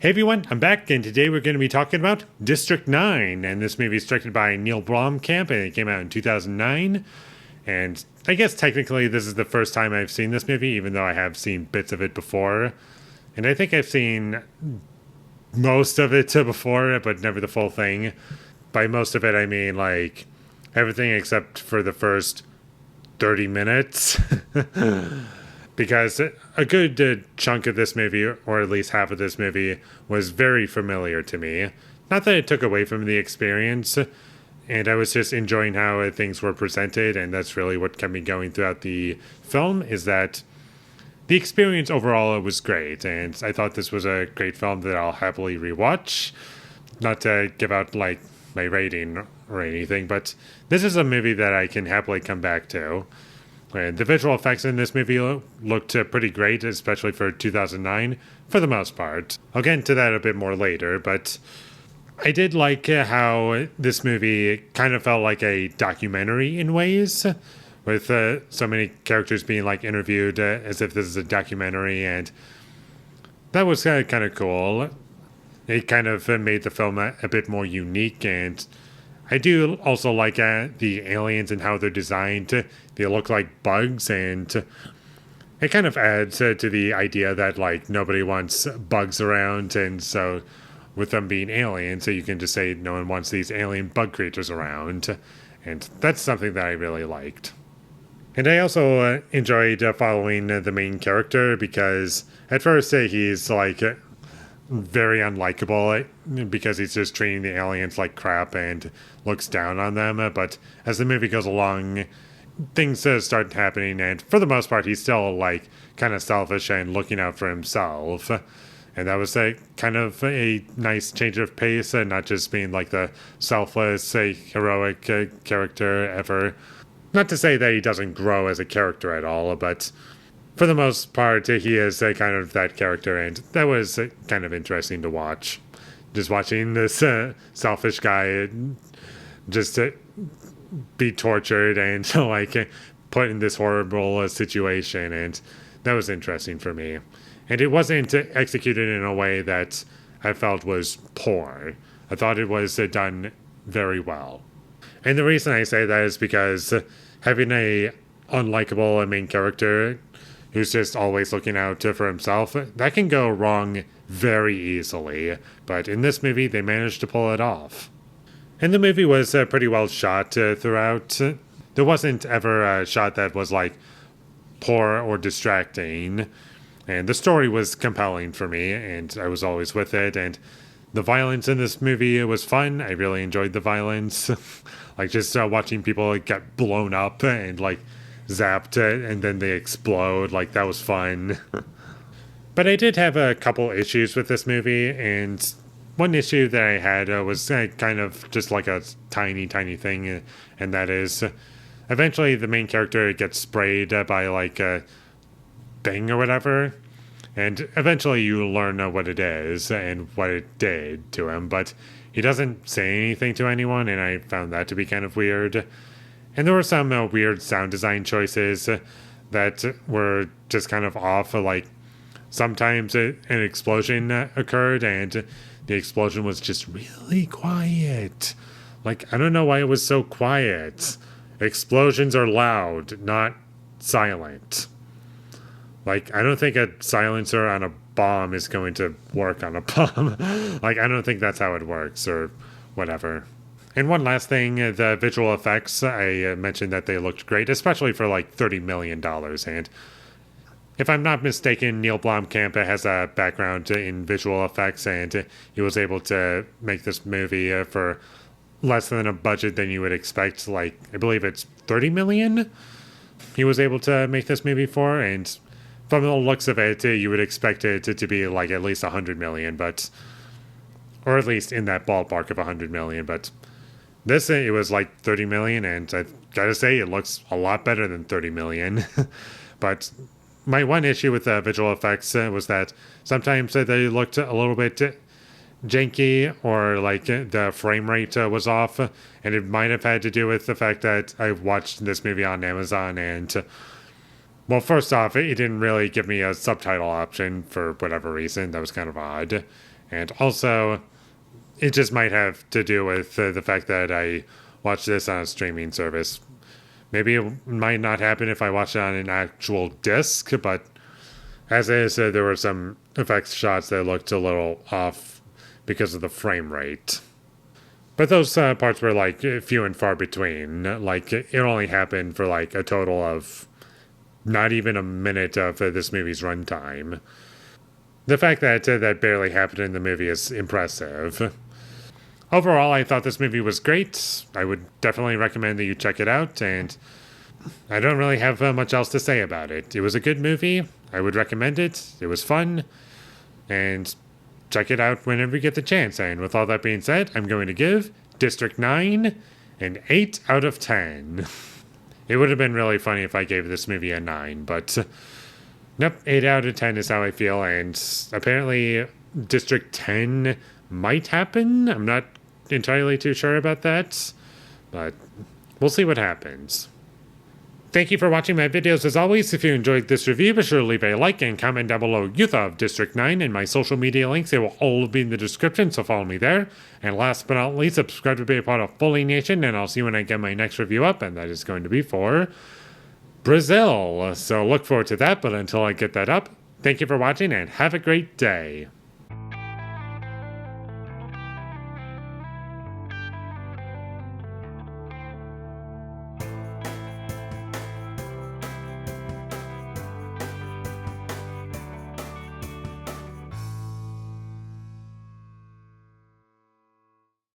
Hey everyone, I'm back, and today we're going to be talking about District 9. And this movie is directed by Neil Blomkamp, and it came out in 2009. And I guess technically this is the first time I've seen this movie, even though I have seen bits of it before. And I think I've seen most of it before, but never the full thing. By most of it, I mean like everything except for the first 30 minutes. Because a good chunk of this movie, or at least half of this movie, was very familiar to me. Not that it took away from the experience, and I was just enjoying how things were presented, and that's really what kept me going throughout the film, is that the experience overall was great, and I thought this was a great film that I'll happily rewatch. Not to give out, like, my rating or anything, but this is a movie that I can happily come back to. And the visual effects in this movie looked pretty great, especially for 2009, for the most part. I'll get into that a bit more later, but I did like how this movie kind of felt like a documentary in ways, with so many characters being like interviewed as if this is a documentary, and that was kind of cool. It kind of made the film a bit more unique, and I do also like the aliens and how they're designed. They look like bugs, and it kind of adds to the idea that like nobody wants bugs around, and so with them being aliens, so you can just say no one wants these alien bug creatures around, and that's something that I really liked. And I also enjoyed following the main character, because at first he's like very unlikable because he's just treating the aliens like crap and looks down on them. But as the movie goes along, things start happening, and for the most part, he's still like kind of selfish and looking out for himself. And that was kind of a nice change of pace, and not just being like the selfless, heroic character ever. Not to say that he doesn't grow as a character at all, but for the most part, he is kind of that character, and that was kind of interesting to watch. Just watching this selfish guy just be tortured and like put in this horrible situation, and that was interesting for me. And it wasn't executed in a way that I felt was poor. I thought it was done very well. And the reason I say that is because having a unlikable main character who's just always looking out for himself, that can go wrong very easily. But in this movie, they managed to pull it off. And the movie was pretty well shot throughout. There wasn't ever a shot that was like poor or distracting. And the story was compelling for me, and I was always with it. And the violence in this movie was fun. I really enjoyed the violence. Like just watching people get blown up and like zapped and then they explode. Like that was fun. But I did have a couple issues with this movie, and one issue that I had was kind of just like a tiny thing, and that is eventually the main character gets sprayed by like a thing or whatever, and eventually you learn what it is and what it did to him, but he doesn't say anything to anyone, and I found that to be kind of weird. And there were some weird sound design choices that were just kind of off. Like sometimes an explosion occurred, and the explosion was just really quiet. Like, I don't know why it was so quiet. Explosions are loud, not silent. Like, I don't think a silencer on a bomb is going to work on a bomb. Like, I don't think that's how it works, or whatever. And one last thing, the visual effects, I mentioned that they looked great, especially for like $30 million. And if I'm not mistaken, Neil Blomkamp has a background in visual effects, and he was able to make this movie for less than a budget than you would expect. Like, I believe it's 30 million he was able to make this movie for, and from the looks of it, you would expect it to be like at least 100 million, but, or at least in that ballpark of 100 million, but this, it was like 30 million, and I gotta say, it looks a lot better than 30 million. But my one issue with the visual effects was that sometimes they looked a little bit janky, or like the frame rate was off, and it might have had to do with the fact that I watched this movie on Amazon, and well, first off, it didn't really give me a subtitle option for whatever reason. That was kind of odd. And also, it just might have to do with the fact that I watched this on a streaming service. Maybe it might not happen if I watch it on an actual disc, but as I said, there were some effects shots that looked a little off because of the frame rate. But those parts were like few and far between. Like it only happened for like a total of not even a minute of this movie's runtime. The fact that that barely happened in the movie is impressive. Overall, I thought this movie was great. I would definitely recommend that you check it out, and I don't really have much else to say about it. It was a good movie. I would recommend it. It was fun, and check it out whenever you get the chance. And with all that being said, I'm going to give District 9 an 8 out of 10. It would have been really funny if I gave this movie a 9, but nope, 8 out of 10 is how I feel, and apparently District 10 might happen. I'm not entirely too sure about that, but we'll see what happens. Thank you for watching my videos as always. If you enjoyed this review, be sure to leave a like and comment down below you thought of District 9 and my social media links. They will all be in the description, so follow me there. And last but not least, subscribe to be a part of Foley Nation, and I'll see you when I get my next review up, and that is going to be for Brazil. So look forward to that, but until I get that up, thank you for watching and have a great day.